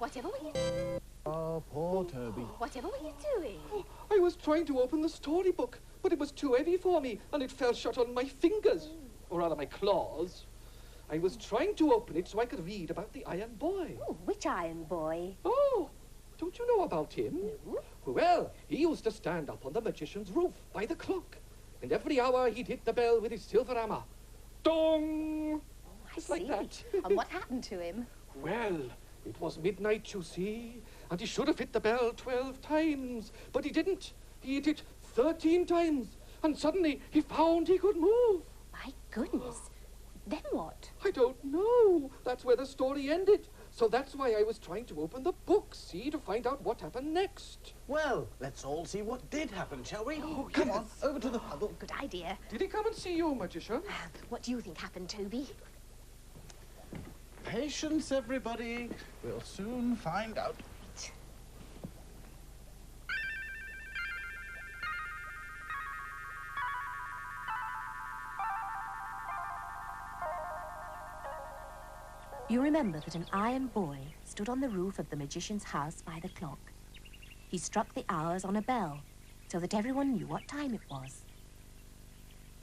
Whatever were you... poor Toby. Whatever were you doing? Oh, I was trying to open the storybook, but it was too heavy for me, and it fell shut on my fingers. Or rather, my claws. I was trying to open it so I could read about the Iron Boy. Oh, which Iron Boy? Oh, don't you know about him? No. Well, he used to stand up on the magician's roof by the clock, and every hour he'd hit the bell with his silver hammer. Dong! Oh, Just like that. And what happened to him? Well, it was midnight, you see, and he should have hit the bell 12 times, but he didn't. He hit it 13 times, and suddenly he found he could move. My goodness. Then what? I don't know. That's where the story ended. So that's why I was trying to open the book, see, to find out what happened next. Well, let's all see what did happen, shall we? Oh, Come yes. on, over to the puddle. Good idea. Did he come and see you, Magician? What do you think happened, Toby? Patience, everybody. We'll soon find out. You remember that an iron boy stood on the roof of the magician's house by the clock. He struck the hours on a bell so that everyone knew what time it was.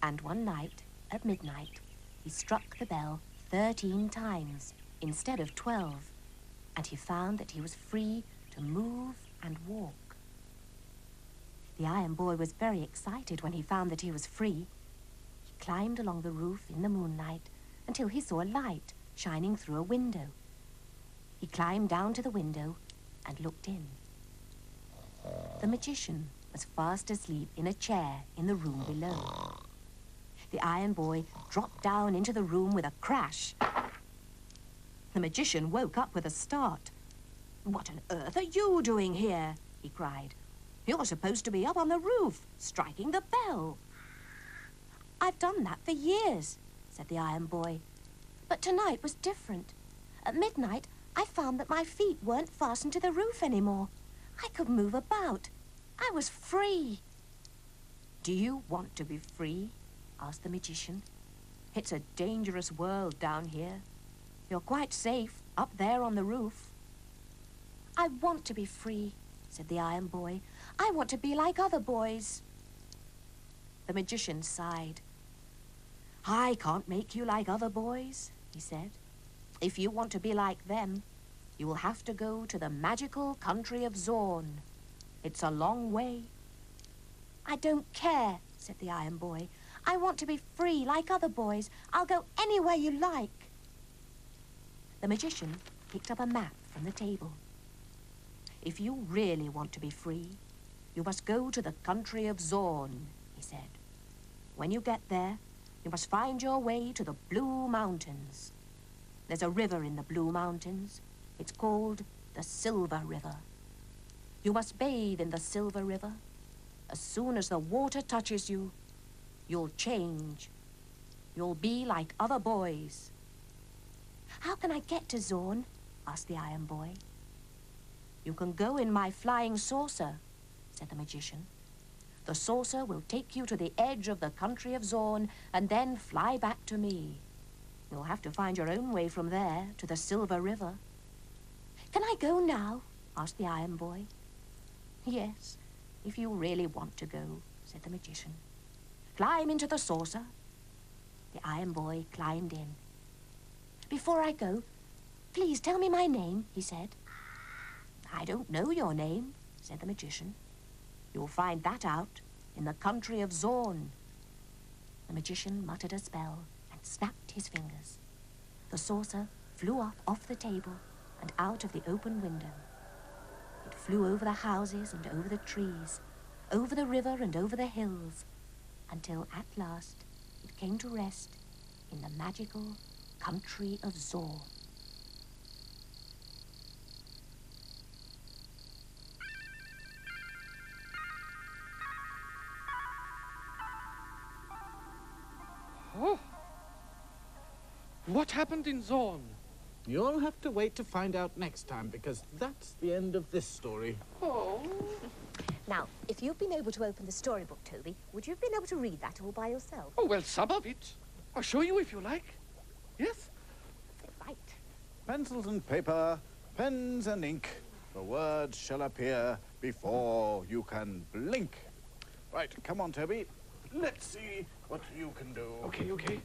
And one night, at midnight, he struck the bell 13 times instead of 12, and he found that he was free to move and walk. The iron boy was very excited when he found that he was free. He climbed along the roof in the moonlight until he saw a light shining through a window. He climbed down to the window and looked in. The magician was fast asleep in a chair in the room below. The iron boy dropped down into the room with a crash. The magician woke up with a start. "What on earth are you doing here?" he cried. "You're supposed to be up on the roof, striking the bell." "I've done that for years," said the iron boy. "But tonight was different. At midnight, I found that my feet weren't fastened to the roof anymore. I could move about. I was free." "Do you want to be free?" asked the magician. "It's a dangerous world down here. You're quite safe up there on the roof." "I want to be free," said the iron boy. "I want to be like other boys." The magician sighed. "I can't make you like other boys," he said. "If you want to be like them, you will have to go to the magical country of Zorn. It's a long way." "I don't care," said the iron boy. "I want to be free like other boys. I'll go anywhere you like." The magician picked up a map from the table. "If you really want to be free, you must go to the country of Zorn," he said. "When you get there, you must find your way to the Blue Mountains. There's a river in the Blue Mountains. It's called the Silver River. You must bathe in the Silver River. As soon as the water touches you, you'll change. You'll be like other boys." "How can I get to Zorn?" asked the iron boy. "You can go in my flying saucer," said the magician. "The saucer will take you to the edge of the country of Zorn and then fly back to me. You'll have to find your own way from there to the Silver River." "Can I go now?" asked the iron boy. "Yes, if you really want to go," said the magician. "Climb into the saucer." The iron boy climbed in. "Before I go, please tell me my name," he said. "I don't know your name," said the magician. "You'll find that out in the country of Zorn." The magician muttered a spell and snapped his fingers. The saucer flew up off the table and out of the open window. It flew over the houses and over the trees, over the river and over the hills, until at last it came to rest in the magical country of Zorn. Oh. What happened in Zorn? You'll have to wait to find out next time, because that's the end of this story. Oh. Now, if you've been able to open the storybook, Toby, would you have been able to read that all by yourself? Oh, well, some of it. I'll show you if you like. Yes? Right. Pencils and paper, pens and ink. The words shall appear before you can blink. Right, come on, Toby. Let's see what you can do. Okay, okay.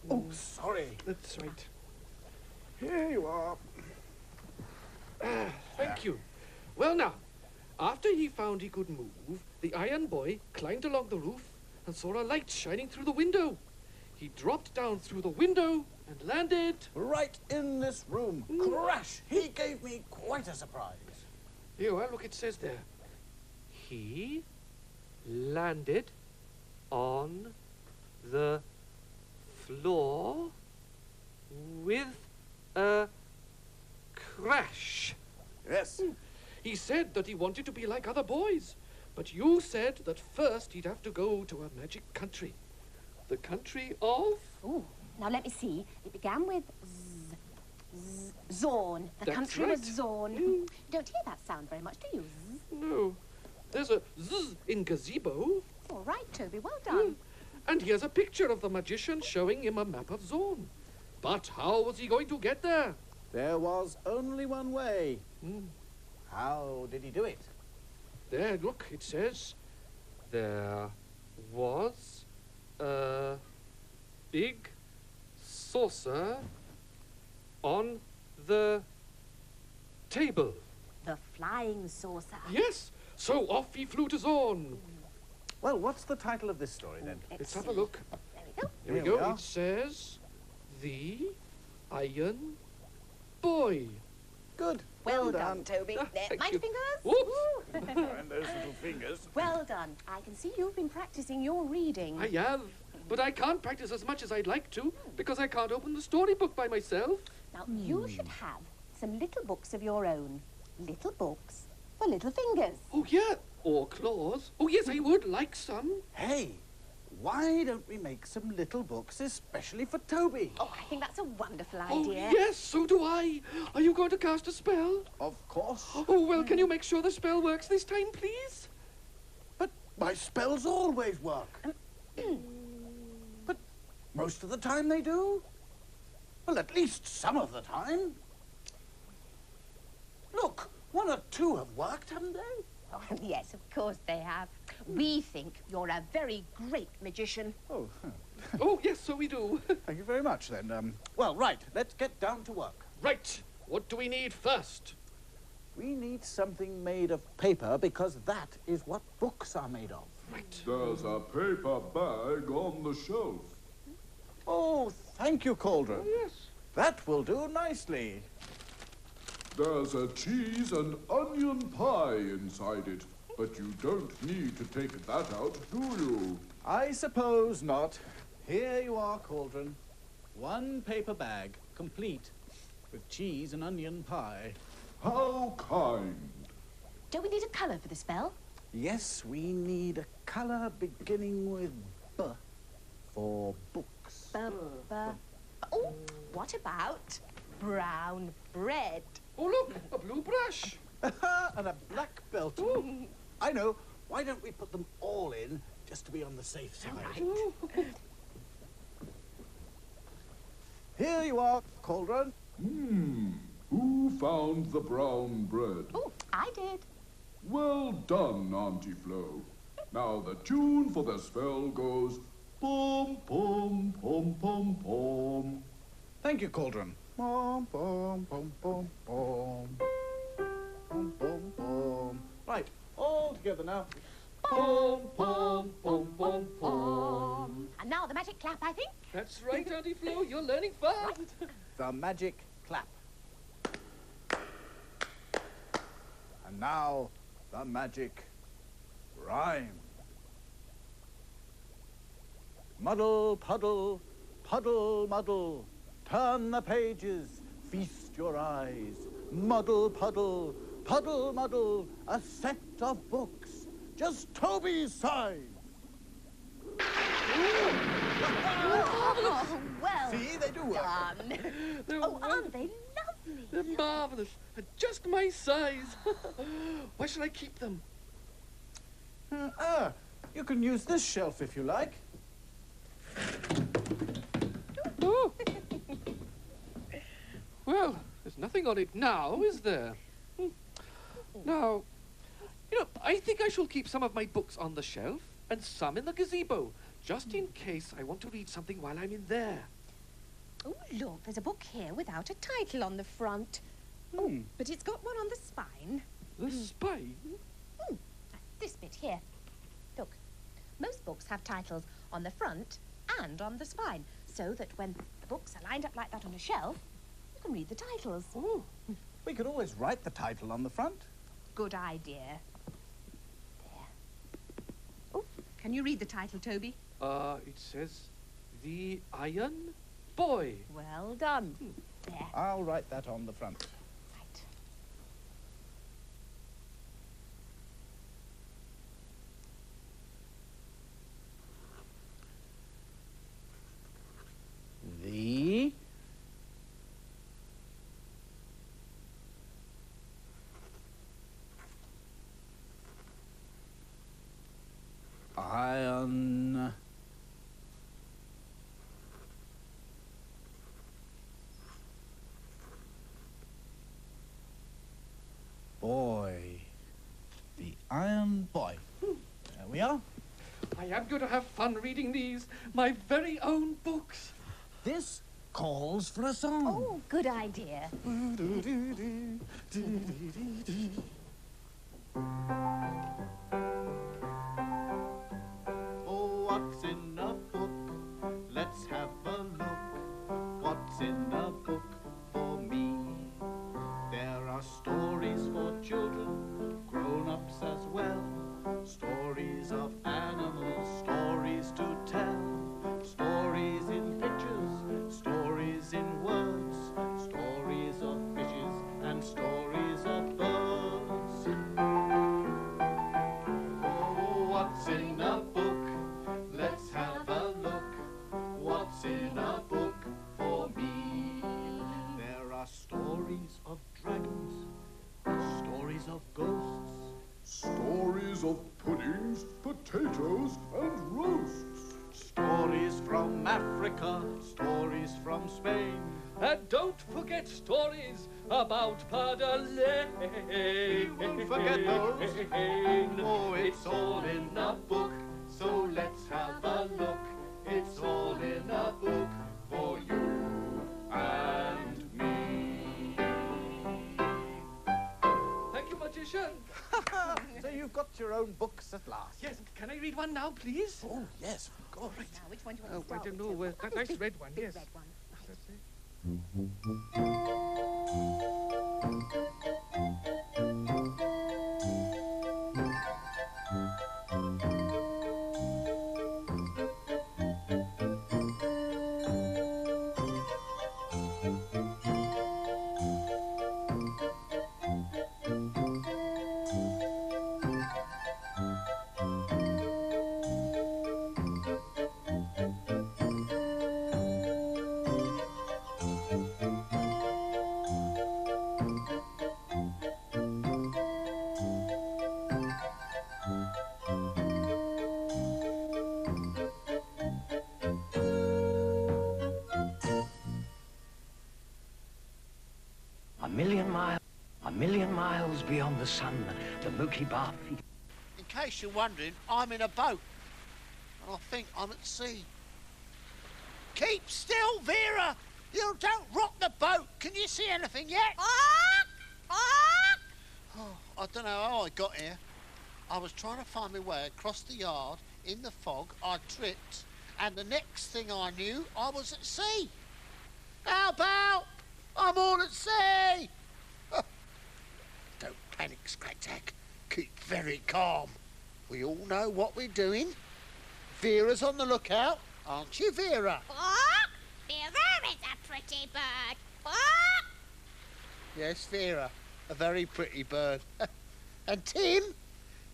Oh, sorry. That's right. Here you are. Thank you. Well, now, after he found he could move, the iron boy climbed along the roof and saw a light shining through the window. He dropped down through the window and landed... Right in this room. Crash! He gave me quite a surprise. Here you are, look, it says there. He landed on the floor with a crash. Yes. He said that he wanted to be like other boys, but you said that first he'd have to go to a magic country. The country of... Ooh, now let me see. It began with Zorn. The That's country right. was Zorn. You don't hear that sound very much, do you? No. There's a zzz in gazebo. It's all right, Toby. Well done. And here's a picture of the magician showing him a map of Zorn. But how was he going to get there? There was only one way. Hmm. How did he do it? There, look, it says, there was a big saucer on the table. The flying saucer. Yes, so off he flew to Zorn. Well, what's the title of this story, then? Let's have a look. There we go. Here we Here we go. are. It says, The Iron Boy. Good. Well done, Toby. Ah, There, thank mind you. your fingers. Whoops. Woo. And those little fingers. Well done. I can see you've been practicing your reading. I have, but I can't practice as much as I'd like to because I can't open the storybook by myself. Now, you should have some little books of your own. Little books for little fingers. Oh, yeah. Or claws. Oh, yes, I would like some. Hey, why don't we make some little books especially for Toby? Oh, I think that's a wonderful Oh, idea. yes, so do I. Are you going to cast a spell? Of course. Oh, well, can you make sure the spell works this time, please? But my spells always work. But most of the time they do. Well, at least some of the time. Look, one or two have worked, haven't they? Oh, yes, of course they have. We think you're a very great magician. Oh, Oh, yes, so we do. thank you very much, then. Well, right, let's get down to work. Right. What do we need first? We need something made of paper because that is what books are made of. Right. There's a paper bag on the shelf. Oh, thank you, Cauldron. Oh, yes. That will do nicely. There's a cheese and onion pie inside it, but you don't need to take that out, do you? I suppose not. Here you are, Cauldron. One paper bag, complete, with cheese and onion pie. How kind. Don't we need a colour for the spell? Yes, we need a colour beginning with B for books. Oh, what about brown bread? Oh, look, a blue brush. And a black belt. I know. Why don't we put them all in, just to be on the safe side? Oh, Here you are, Cauldron. Who found the brown bread? Oh, I did. Well done, Auntie Flo. Now the tune for the spell goes pom pom pom pom pom. Thank you, Cauldron. Pom, pom, pom, pom, pom. Pom, pom, pom. Right, all together now. Pom, pom, pom, pom, pom. And now the magic clap, I think. That's right, Auntie Flo. You're learning fast. The magic clap. And now, the magic rhyme. Muddle, puddle, puddle, muddle. Turn the pages, feast your eyes. Muddle, puddle, puddle, muddle. A set of books, just Toby's size. Oh, well See, they do work. done. They're Oh, aren't wonderful. they lovely? They're marvelous. And just my size. Why should I keep them? You can use this shelf if you like. Oh. Well, there's nothing on it now, is there? Now, I think I shall keep some of my books on the shelf and some in the gazebo, just in case I want to read something while I'm in there. Oh, look, there's a book here without a title on the front. Oh, but it's got one on the spine. The spine? This bit here. Look, most books have titles on the front and on the spine, so that when the books are lined up like that on a shelf, you can read the titles. Oh, We could always write the title on the front. Good idea. There. Oh, can you read the title, Toby? it says The Iron boy. Well done. There. I'll write that on the front. Right. The Iron Boy. The Iron Boy. There we are. I am going to have fun reading these, my very own books. This calls for a song. Oh, good idea. Oh, what's in a book? Let's have a look. What's in a book for me? There are stories for children, grown-ups as well. Stories of animals, stories to tell. Stories in pictures, stories in words. Stories of fishes and stories of birds. Oh, what's in a book? Let's have a look. What's in a book for me? There are stories of dragons, stories of ghosts. Stories of puddings, potatoes, and roasts. Stories from Africa, stories from Spain. And don't forget stories about Puddle. We won't forget those. Oh, it's all in a book, so let's have a look. It's all in a book for you and me. Thank you, magician. So you've got your own books at last. Yes, can I read one now, please? Oh, yes, of course. Now, which one do you Oh, want to I start don't with? know. That nice red one, Big yes. red one. A million miles beyond the sun, the Mookie Bar feet. In case you're wondering, I'm in a boat. And I think I'm at sea. Keep still, Vera! You don't rock the boat. Can you see anything yet? Oh, I don't know how I got here. I was trying to find my way across the yard in the fog. I tripped, and the next thing I knew, I was at sea. Help out! I'm all at sea! Don't panic, Scragtack. Keep very calm. We all know what we're doing. Vera's on the lookout, aren't you, Vera? Vera is a pretty bird. Yes, Vera, a very pretty bird. And Tim,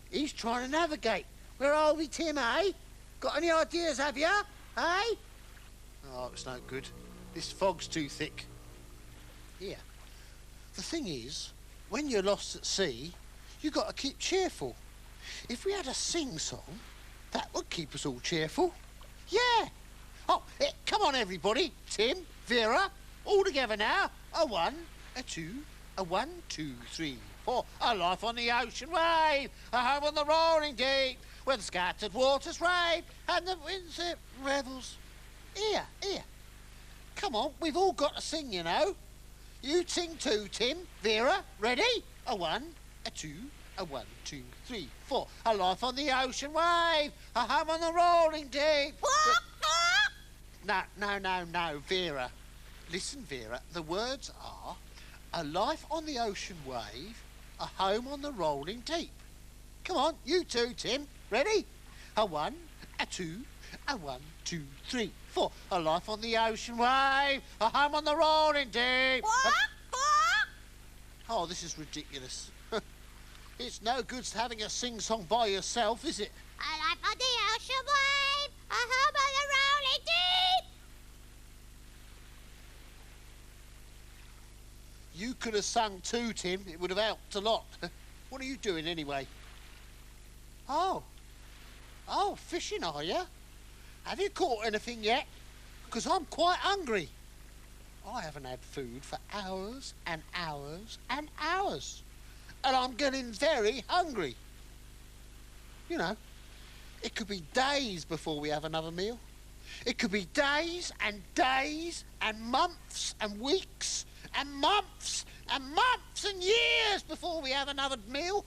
he's trying to navigate. Where are we, Tim, eh? Got any ideas, have you? Eh? Oh, it's no good. This fog's too thick. Here. The thing is, when you're lost at sea, you got to keep cheerful. If we had a sing-song, that would keep us all cheerful. Yeah. Oh, come on, everybody. Tim, Vera, all together now. A 1, a 2, a 1, 2, 3, 4. A life on the ocean wave, a home on the roaring deep, where the scattered waters rave and the winds it revels. Here. Come on, we've all got to sing, you know. You sing too, Tim. Vera, ready? A 1, a 2, a 1, 2, 3, 4. A life on the ocean wave, a home on the roaring deep. No, Vera. Listen, Vera, the words are a life on the ocean wave, a home on the rolling deep. Come on, you too, Tim. Ready? A 1, a 2, A 1, 2, 3, 4. A life on the ocean wave. A home on the rolling deep. Quack, quack. Oh, this is ridiculous. It's no good having a sing-song by yourself, is it? A life on the ocean wave. A home on the rolling deep. You could have sung too, Tim. It would have helped a lot. What are you doing anyway? Oh, fishing, are you? Have you caught anything yet? Because I'm quite hungry. I haven't had food for hours and hours and hours. And I'm getting very hungry. You know, it could be days before we have another meal. It could be days and days and months and weeks and months and months and years before we have another meal.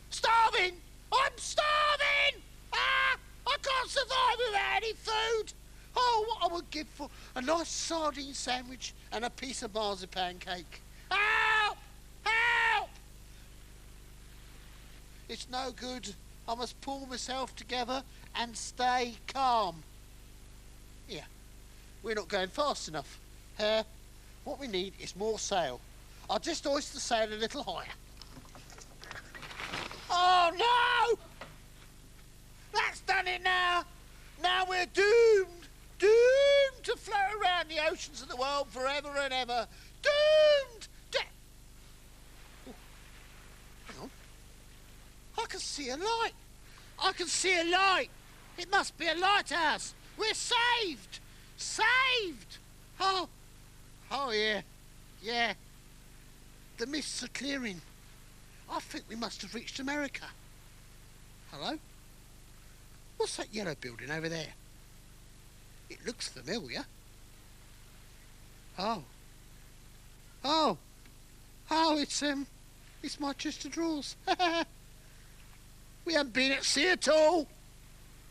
Starving! I'm starving! Ah! I can't survive without any food! Oh, what I would give for a nice sardine sandwich and a piece of marzipan cake. Help! Help! It's no good. I must pull myself together and stay calm. Yeah, we're not going fast enough. What we need is more sail. I'll just hoist the sail a little higher. Oh, no! That's done it now. Now we're doomed. Doomed to float around the oceans of the world forever and ever. Doomed! Oh, hang on. I can see a light. I can see a light. It must be a lighthouse. We're saved. Saved. Oh, yeah. Yeah. The mists are clearing. I think we must have reached America. Hello? What's that yellow building over there? It looks familiar. Oh, it's my chest of drawers. We haven't been at sea at all.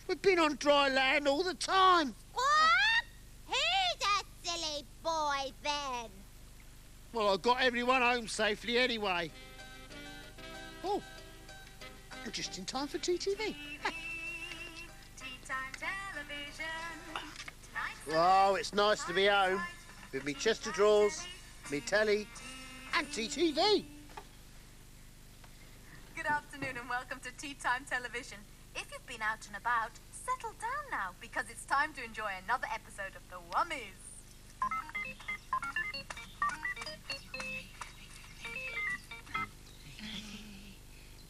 We've been on dry land all the time. Quack! Who's a silly boy then? Well, I got everyone home safely anyway. Oh, I'm just in time for TTV. Oh, it's nice to be home with me chest of drawers, me telly, and TTV. Good afternoon and welcome to Tea Time Television. If you've been out and about, settle down now because it's time to enjoy another episode of The Wummies.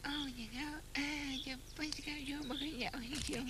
Oh, you know, your place got your mother. Yeah, oh, yeah.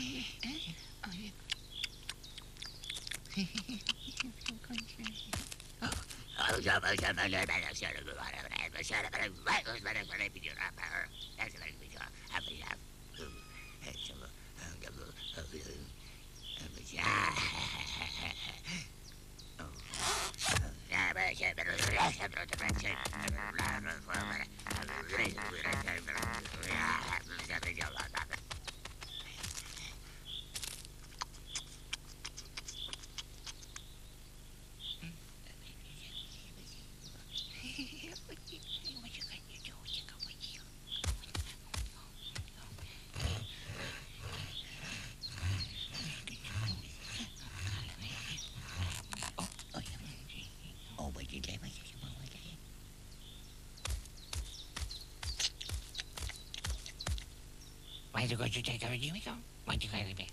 Why do you take over Jimmy? Why do you carry me?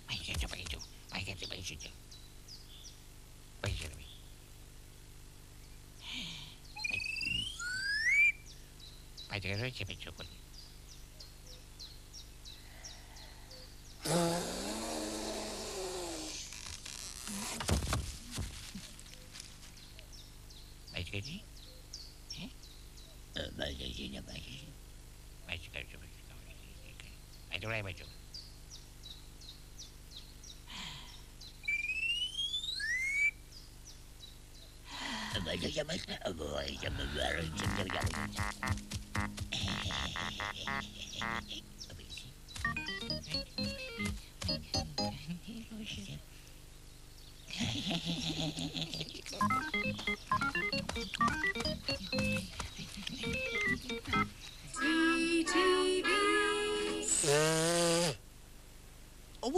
Why can't you do? Why can't you do? Why should we? Why do you do it?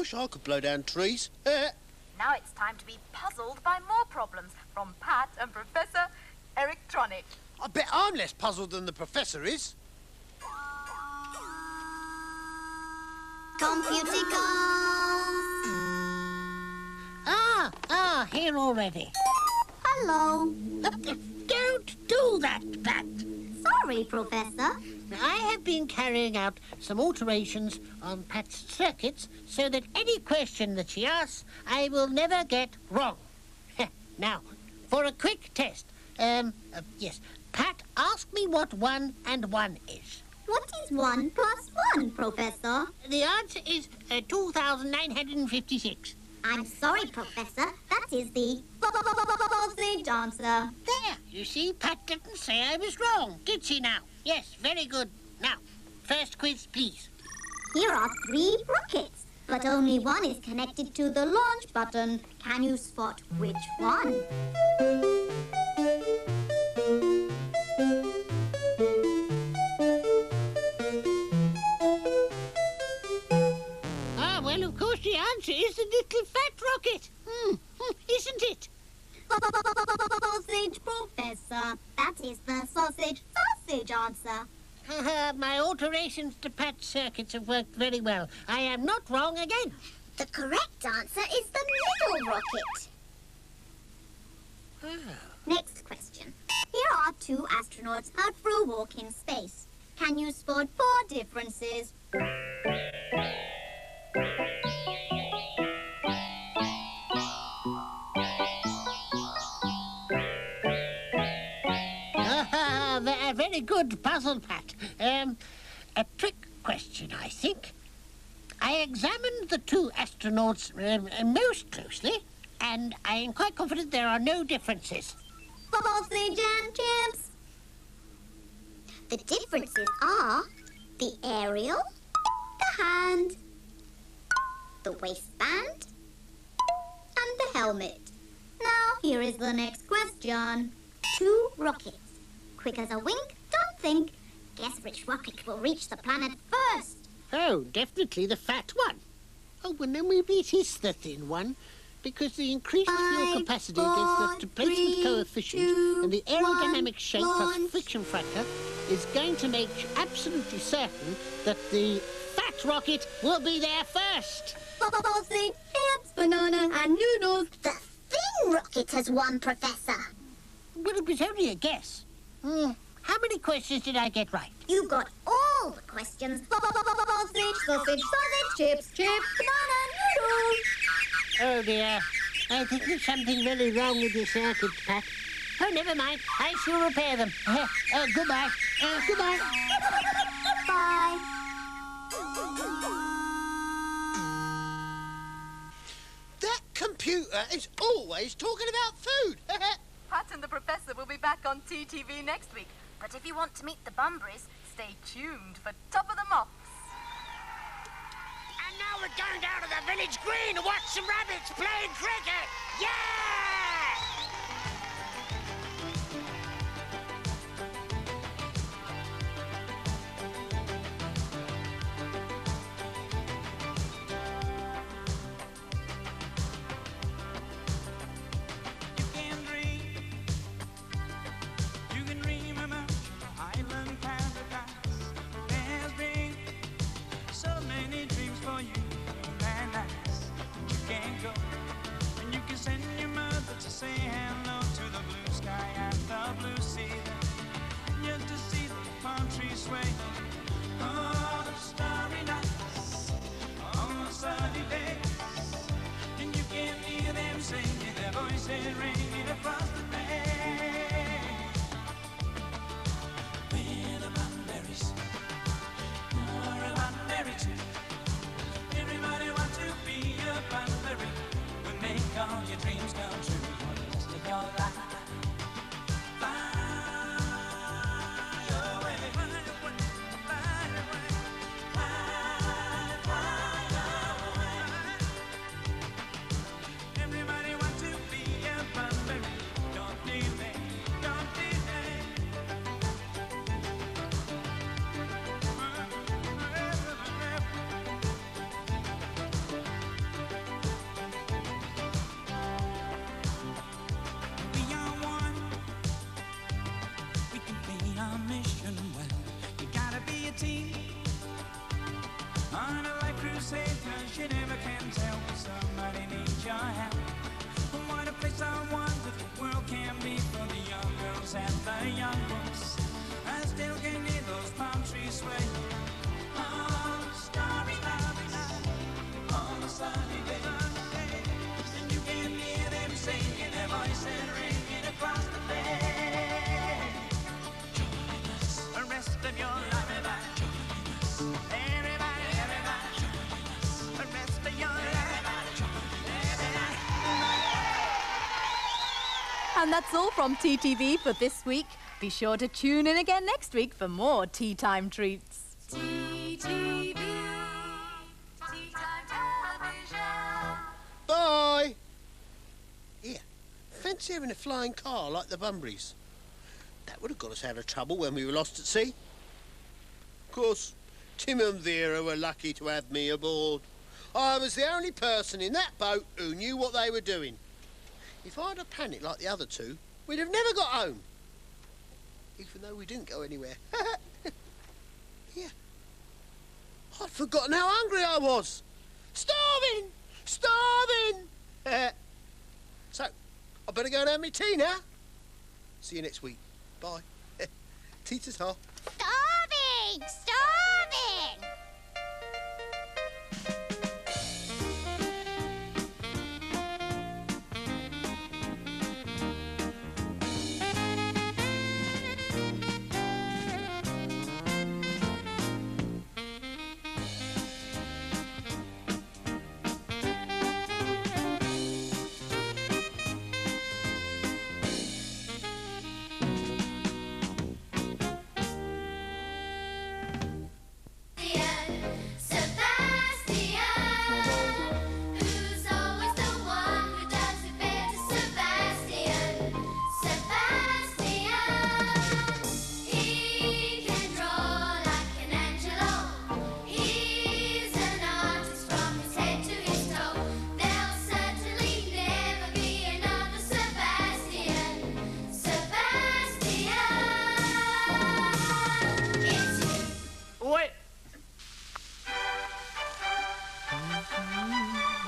wish I could blow down trees. Now it's time to be puzzled by more problems from Pat and Professor Electronic. I bet I'm less puzzled than the professor is. Here already. Hello. Don't do that, Pat. Sorry, Professor. I have been carrying out some alterations on Pat's circuits so that any question that she asks, I will never get wrong. Now, for a quick test. Yes. Pat, ask me what 1 and 1 is. What is 1 plus 1, Professor? The answer is 2,956. I'm sorry, Professor. That is the sausage answer. There, you see, Pat didn't say I was wrong, did she now? Yes, very good. Now, first quiz, please. Here are 3 rockets, but only one is connected to the launch button. Can you spot which one? Well, of course, the answer is the little fat rocket. Isn't it? Sausage, Professor. That is the sausage answer. My alterations to Pat's circuits have worked very well. I am not wrong again. The correct answer is the middle rocket. Next question. Here are 2 astronauts out for a walk in space. Can you spot 4 differences? A very good puzzle, Pat. A trick question, I think. I examined the 2 astronauts most closely, and I am quite confident there are no differences. Sausage and chips. The differences are the aerial, the hand, the waistband, and the helmet. Now, here is the next question. 2 rockets. Quick as a wink, don't think. Guess which rocket will reach the planet first? Oh, definitely the fat one. Oh, well, then maybe it is the thin one, because the increased fuel capacity against the displacement coefficient and the aerodynamic shape plus friction factor is going to make absolutely certain that the fat rocket will be there first. Sausage, chips, banana, and noodles. The thin rocket has won, Professor. Well, it was only a guess. How many questions did I get right? You got all the questions. Sausage, chips, banana, noodles. Oh, dear. I think there's something very wrong with your circuits, Pat. Oh, never mind. I shall repair them. Goodbye. Goodbye. Bye. That computer is always talking about food. Pat and the Professor will be back on TTV next week. But if you want to meet the Bunburys, stay tuned for Top of the Mops. And now we're going down to the village green to watch some rabbits playing cricket. Yeah! And that's all from TTV for this week. Be sure to tune in again next week for more Tea Time treats. TTV, Tea Time Television. Bye. Here, fancy having a flying car like the Bunburys. That would have got us out of trouble when we were lost at sea. Of course, Tim and Vera were lucky to have me aboard. I was the only person in that boat who knew what they were doing. If I'd have panicked like the other two, we'd have never got home. Even though we didn't go anywhere. Yeah. I'd forgotten how hungry I was. Starving! Starving! So, I better go and have my tea now. See you next week. Bye. Teacher's off. Starving! Starving!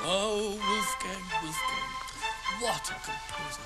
Oh, Wolfgang, Wolfgang, what a composer.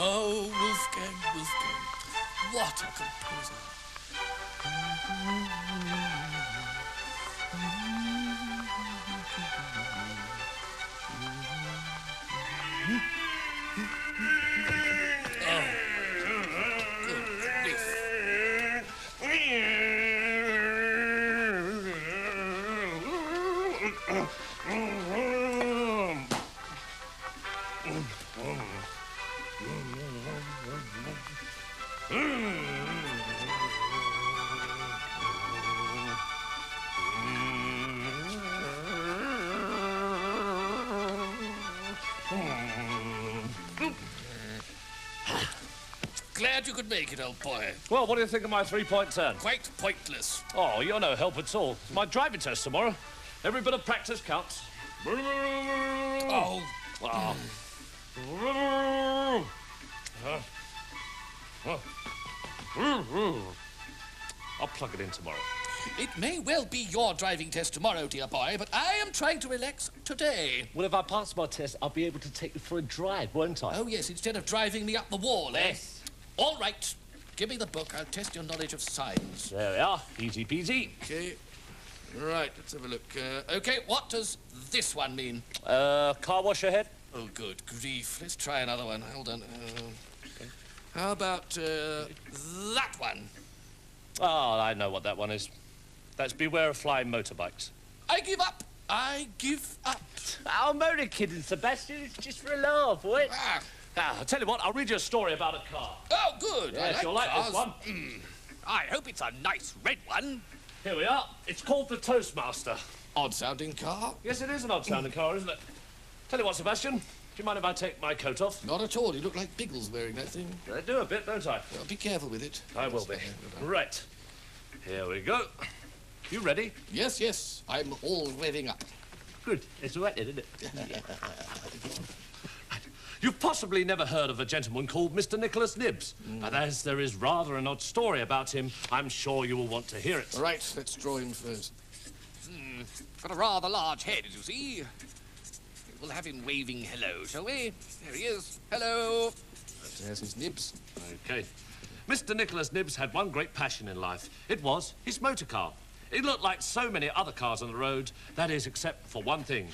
Oh, Wolfgang, Wolfgang, what a composer. Glad you could make it, old boy. Well, what do you think of my three-point turn? Quite pointless. Oh, you're no help at all. It's my driving test tomorrow. Every bit of practice counts. Oh. Oh. I'll plug it in tomorrow. It may well be your driving test tomorrow, dear boy, but I am trying to relax today. Well, if I pass my test, I'll be able to take you for a drive, won't I? Oh, yes, instead of driving me up the wall, eh? Yes. All right. Give me the book. I'll test your knowledge of signs. There we are. Easy peasy. Okay. Right, let's have a look. Okay, what does this one mean? Car wash ahead. Oh, good grief. Let's try another one. Hold on. How about that one? Oh, I know what that one is. That's beware of flying motorbikes. I give up. I give up. Oh, motor kidding, Sebastian. It's just for a laugh, what? I'll tell you what, I'll read you a story about a car. Oh, good. Yes, you'll like this one. I hope it's a nice red one. Here we are. It's called the Toastmaster. Odd-sounding car. Yes, it is an odd-sounding car, isn't it? Tell you what, Sebastian, do you mind if I take my coat off? Not at all. You look like Biggles wearing that thing. I do a bit, don't I? Well, be careful with it. I will be. Right. Here we go. You ready? Yes, yes. I'm all revving up. Good. It's wet, isn't it? You've possibly never heard of a gentleman called Mr. Nicholas Nibbs, but as there is rather an odd story about him, I'm sure you will want to hear it. Right, let's draw him first. Got a rather large head, as you see. We'll have him waving hello, shall we? There he is. Hello. There's his nibs. OK. Mr. Nicholas Nibbs had one great passion in life. It was his motor car. It looked like so many other cars on the road, that is, except for one thing.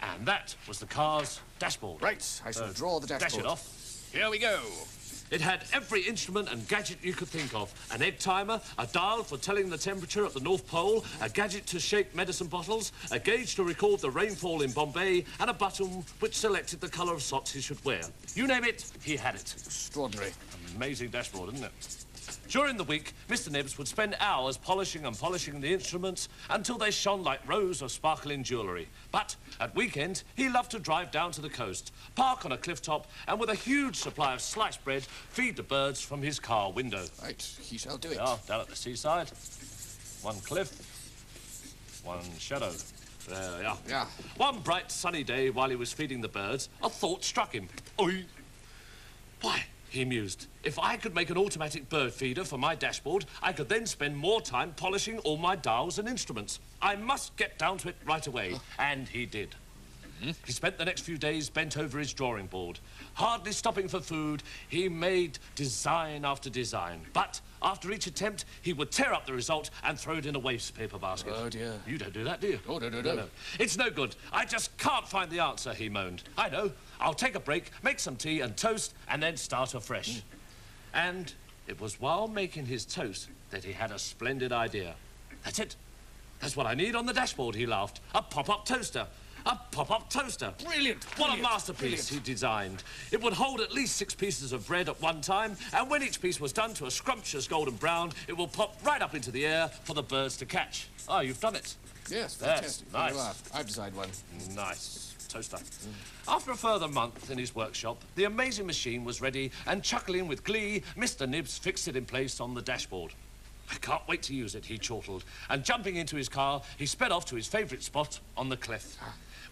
And that was the car's dashboard. Right, I shall draw the dashboard. Dash it off. Here we go. It had every instrument and gadget you could think of. An egg timer, a dial for telling the temperature at the North Pole, a gadget to shake medicine bottles, a gauge to record the rainfall in Bombay, and a button which selected the colour of socks he should wear. You name it, he had it. Extraordinary. Amazing dashboard, isn't it? During the week, Mr. Nibbs would spend hours polishing and polishing the instruments until they shone like rows of sparkling jewellery. But at weekends, he loved to drive down to the coast, park on a cliff top, and with a huge supply of sliced bread, feed the birds from his car window. Right, he shall do it. Yeah, down at the seaside. One cliff, one shadow. There we are. Yeah. One bright sunny day while he was feeding the birds, a thought struck him. Oi! Why, he mused, if I could make an automatic bird feeder for my dashboard, I could then spend more time polishing all my dials and instruments. I must get down to it right away. And he did. He spent the next few days bent over his drawing board. Hardly stopping for food, he made design after design. But after each attempt, he would tear up the result and throw it in a waste paper basket. Oh, dear. You don't do that, do you? Oh, no. It's no good. I just can't find the answer, he moaned. I know. I'll take a break, make some tea and toast, and then start afresh. And it was while making his toast that he had a splendid idea. That's it. That's what I need on the dashboard, he laughed. A pop-up toaster. A pop-up toaster. Brilliant. What a masterpiece he designed. It would hold at least 6 pieces of bread at one time, and when each piece was done to a scrumptious golden brown, it will pop right up into the air for the birds to catch. Oh, you've done it. Yes, fantastic. Nice. There you are. I've designed one. Nice. Toaster. After a further month in his workshop, the amazing machine was ready, and chuckling with glee, Mr. Nibbs fixed it in place on the dashboard. I can't wait to use it, he chortled, and jumping into his car, he sped off to his favourite spot on the cliff.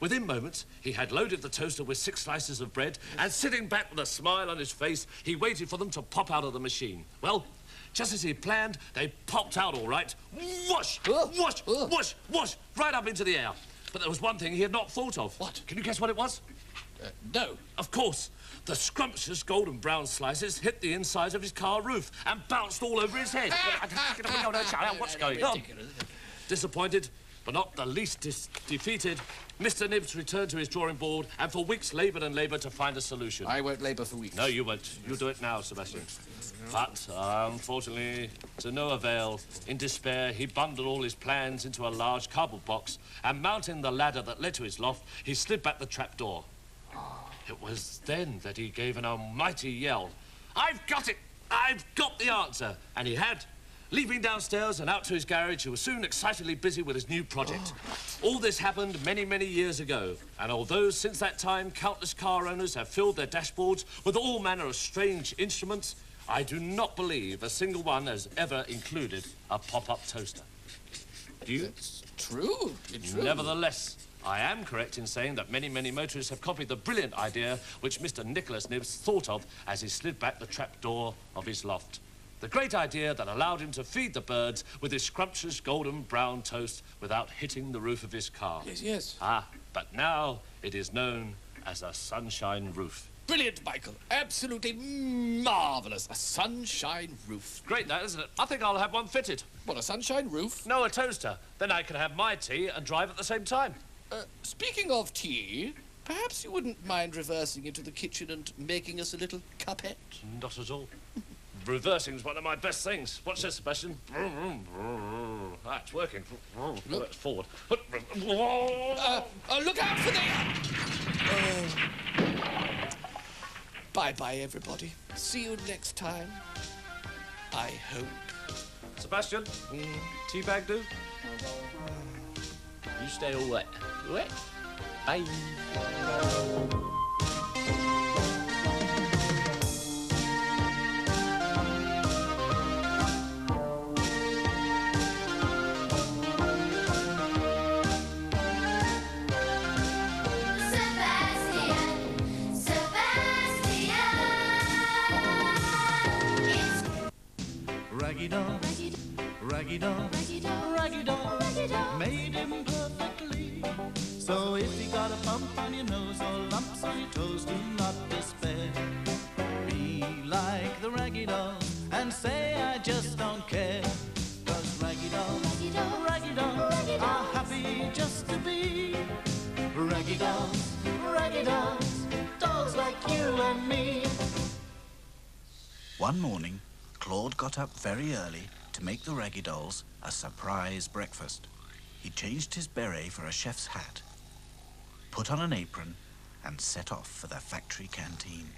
Within moments, he had loaded the toaster with 6 slices of bread, and sitting back with a smile on his face, he waited for them to pop out of the machine. Well, just as he planned, they popped out all right. Whoosh! Whoosh! Whoosh! Whoosh! Right up into the air. But there was one thing he had not thought of. What? Can you guess what it was? No. Of course. The scrumptious golden brown slices hit the insides of his car roof and bounced all over his head. What's going on? Disappointed, but not the least defeated, Mr. Nibbs returned to his drawing board and for weeks laboured and laboured to find a solution. I won't labour for weeks. No, you won't. You'll do it now, Sebastian. But, unfortunately, to no avail, in despair, he bundled all his plans into a large cardboard box and, mounting the ladder that led to his loft, he slid back the trapdoor. It was then that he gave an almighty yell. I've got it! I've got the answer! And he had. Leaping downstairs and out to his garage, he was soon excitedly busy with his new project. All this happened many, many years ago. And although since that time countless car owners have filled their dashboards with all manner of strange instruments, I do not believe a single one has ever included a pop-up toaster. Do you? It's true. It's true. Nevertheless, I am correct in saying that many, many motorists have copied the brilliant idea which Mr. Nicholas Nibbs thought of as he slid back the trapdoor of his loft. The great idea that allowed him to feed the birds with his scrumptious golden brown toast without hitting the roof of his car. Yes, yes. But now it is known as a sunshine roof. Brilliant, Michael. Absolutely marvellous. A sunshine roof. Great, that, isn't it? I think I'll have one fitted. What, a sunshine roof? No, a toaster. Then I can have my tea and drive at the same time. Speaking of tea, perhaps you wouldn't mind reversing into the kitchen and making us a little cupette? Not at all. Reversing's one of my best things. Watch this, Sebastian. It's working. It's forward. Look out for the... Bye-bye, everybody. See you next time. I hope. Sebastian, tea bag do? You stay all wet. Wet? Bye. Raggy dog, raggy dog, raggy dog, made him perfect. got a bump on your nose or lumps on your toes, do not despair. Be like the raggy dolls and say I just don't care. 'Cause raggy dolls, raggy dolls are happy just to be raggy dolls, dolls like you and me. One morning, Claude got up very early to make the Raggy Dolls a surprise breakfast. He changed his beret for a chef's hat, put on an apron, and set off for the factory canteen.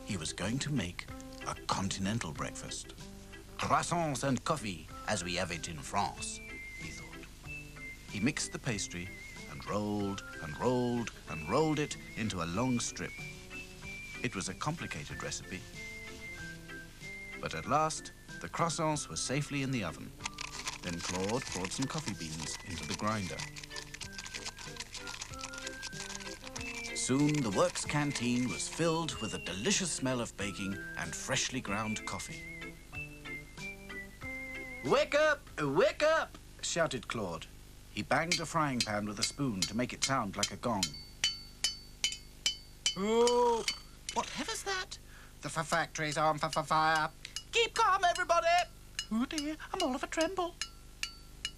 He was going to make a continental breakfast. Croissants and coffee, as we have it in France, he thought. He mixed the pastry and rolled and rolled and rolled it into a long strip. It was a complicated recipe. But at last, the croissants were safely in the oven. Then Claude poured some coffee beans into the grinder. Soon the works canteen was filled with a delicious smell of baking and freshly ground coffee. "Wake up! Wake up!" shouted Claude. He banged a frying pan with a spoon to make it sound like a gong. "Oh, whatever's that? The factory's on fire. Keep calm, everybody!" "Oh dear, I'm all of a tremble."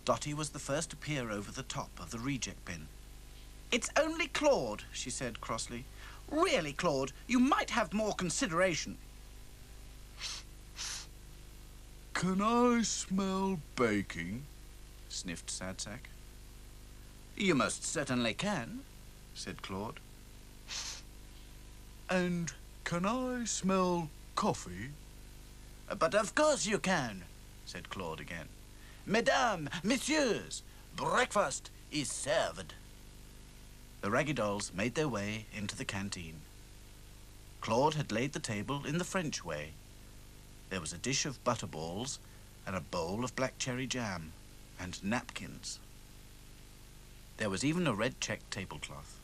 Dotty was the first to peer over the top of the reject bin. "It's only Claude," she said crossly. "Really, Claude, you might have more consideration." Can I smell baking? Sniffed Sadsack. "You most certainly can," said Claude. And can I smell coffee? "But of course you can," said Claude again. "Mesdames, messieurs, breakfast is served." The Raggy Dolls made their way into the canteen. Claude had laid the table in the French way. There was a dish of butterballs and a bowl of black cherry jam and napkins. There was even a red checked tablecloth.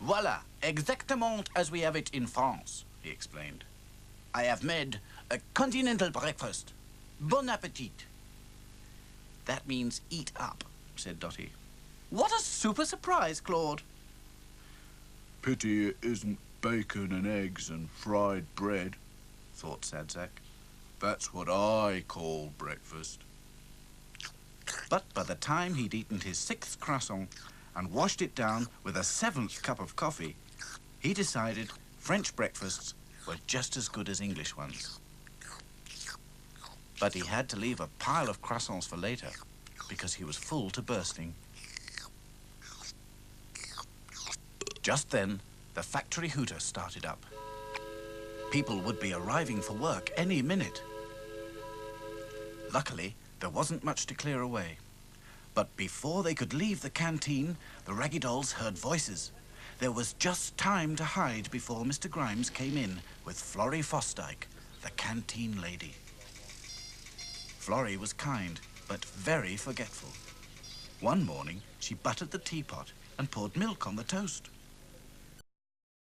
"Voilà, exactement as we have it in France," he explained. "I have made a continental breakfast. Bon appetit." "That means eat up," said Dotty. "What a super surprise, Claude." Pity it isn't bacon and eggs and fried bread, thought Sadsack. That's what I call breakfast. But by the time he'd eaten his 6th croissant and washed it down with a 7th cup of coffee, he decided French breakfasts were just as good as English ones. But he had to leave a pile of croissants for later because he was full to bursting. Just then, the factory hooter started up. People would be arriving for work any minute. Luckily, there wasn't much to clear away. But before they could leave the canteen, the Raggy Dolls heard voices. There was just time to hide before Mr. Grimes came in with Florrie Fosdyke, the canteen lady. Florrie was kind, but very forgetful. One morning, she buttered the teapot and poured milk on the toast.